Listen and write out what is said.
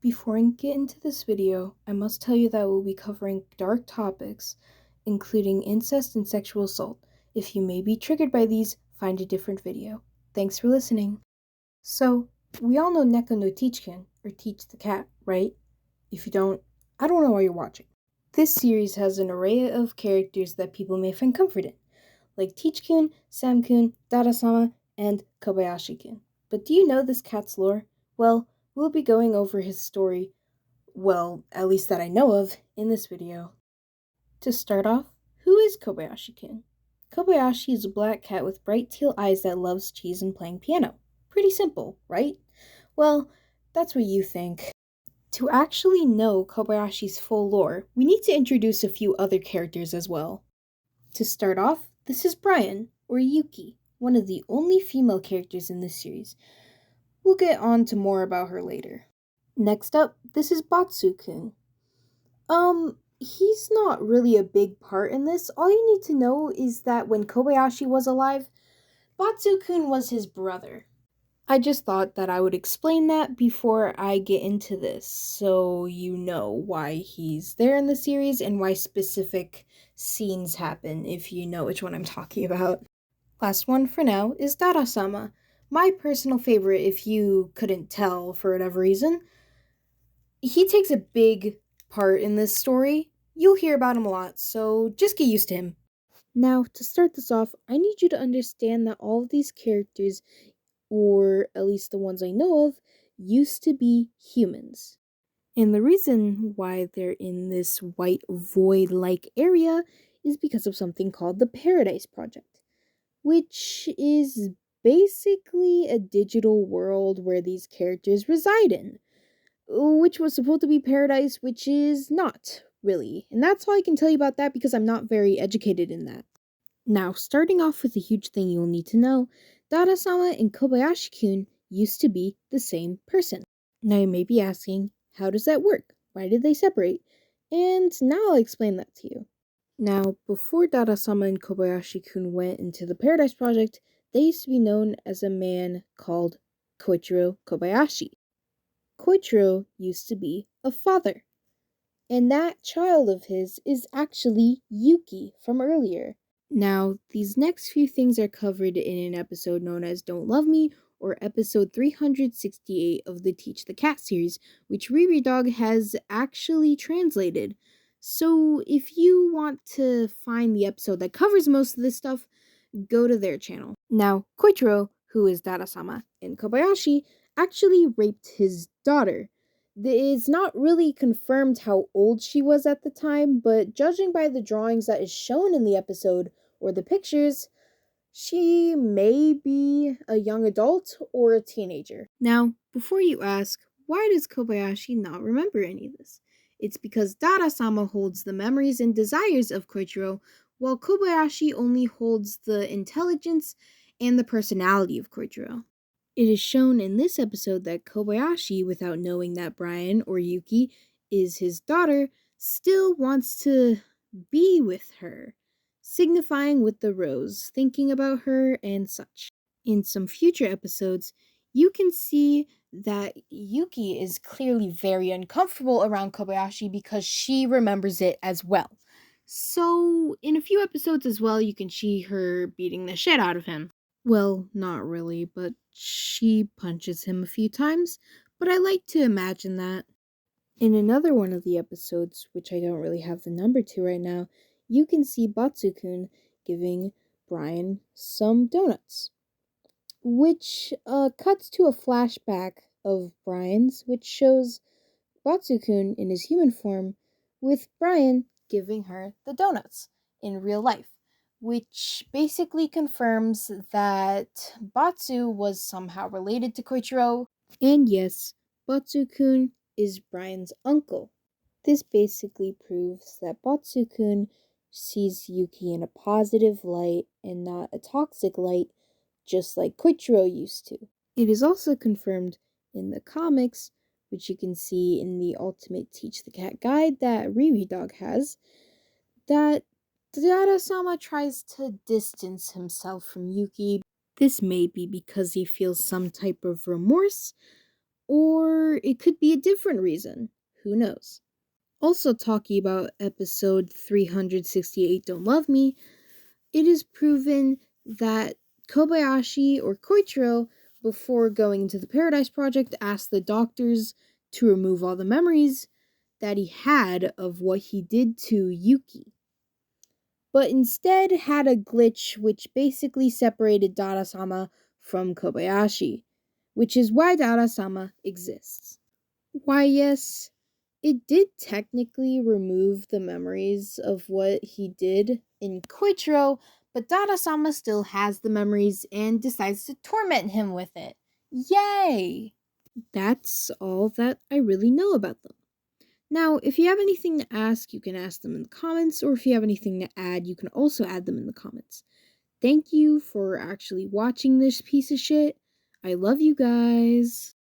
Before I get into this video, I must tell you that we'll be covering dark topics, including incest and sexual assault. If you may be triggered by these, find a different video. Thanks for listening. So, we all know Neko no Teachkin, or Teach the Cat, right? If you don't, I don't know why you're watching. This series has an array of characters that people may find comfort in, like Teach-kun, Sam-kun, Dada-sama, and Kobayashi-kun. But do you know this cat's lore? Well, we'll be going over his story, well, at least that I know of, in this video. To start off, who is Kobayashi-kun? Kobayashi is a black cat with bright teal eyes that loves cheese and playing piano. Pretty simple, right? Well, that's what you think. To actually know Kobayashi's full lore, we need to introduce a few other characters as well. To start off, this is Brian, or Yuki, one of the only female characters in this series. We'll get on to more about her later. Next up, this is Batsu-kun. He's not really a big part in this. All you need to know is that when Kobayashi was alive, Batsu-kun was his brother. I just thought that I would explain that before I get into this, so you know why he's there in the series and why specific scenes happen, if you know which one I'm talking about. Last one for now is Dada-sama, my personal favorite if you couldn't tell for whatever reason. He takes a big part in this story. You'll hear about him a lot, so just get used to him. Now, to start this off, I need you to understand that all of these characters, or at least the ones I know of, used to be humans. And the reason why they're in this white void-like area is because of something called the Paradise Project, which is basically a digital world where these characters reside in, which was supposed to be paradise, which is not, really. And that's all I can tell you about that because I'm not very educated in that. Now, starting off with a huge thing you'll need to know, Dada-sama and Kobayashi-kun used to be the same person. Now you may be asking, how does that work? Why did they separate? And now I'll explain that to you. Now, before Dada-sama and Kobayashi-kun went into the Paradise Project, they used to be known as a man called Koichiro Kobayashi. Koichiro used to be a father. And that child of his is actually Yuki from earlier. Now, these next few things are covered in an episode known as Don't Love Me, or episode 368 of the Teach the Cat series, which Riri Dog has actually translated. So if you want to find the episode that covers most of this stuff, go to their channel. Now, Koichiro, who is Dada-sama, and Kobayashi actually raped his daughter. It's not really confirmed how old she was at the time, but judging by the drawings that is shown in the episode or the pictures, she may be a young adult or a teenager. Now, before you ask, why does Kobayashi not remember any of this? It's because Dada-sama holds the memories and desires of Koichiro, while Kobayashi only holds the intelligence and the personality of Koichiro. It is shown in this episode that Kobayashi, without knowing that Brian or Yuki is his daughter, still wants to be with her, signifying with the rose, thinking about her and such. In some future episodes, you can see that Yuki is clearly very uncomfortable around Kobayashi because she remembers it as well. So, in a few episodes as well, you can see her beating the shit out of him. Well, not really, but she punches him a few times, but I like to imagine that. In another one of the episodes, which I don't really have the number to right now, you can see Batsu-kun giving Brian some donuts, which cuts to a flashback of Brian's, which shows Batsu-kun in his human form with Brian giving her the donuts in real life, which basically confirms that Batsu was somehow related to Koichiro. And yes, Batsu-kun is Brian's uncle. This basically proves that Batsu-kun sees Yuki in a positive light and not a toxic light, just like Koichiro used to. It is also confirmed in the comics, which you can see in the Ultimate Teach the Cat guide that Riri Dog has, that Dada-sama tries to distance himself from Yuki. This may be because he feels some type of remorse, Or it could be a different reason. Who knows? Also, talking about episode 368 Don't Love Me, it is proven that Kobayashi or Koichiro, before going into the Paradise Project, asked the doctors to remove all the memories that he had of what he did to Yuki, but instead had a glitch which basically separated Dada-sama from Kobayashi, which is why Dada-sama exists. Why, yes, it did technically remove the memories of what he did in Koichiro, but Dada-sama still has the memories and decides to torment him with it. Yay! That's all that I really know about them. Now, if you have anything to ask, you can ask them in the comments, or if you have anything to add, you can also add them in the comments. Thank you for actually watching this piece of shit. I love you guys.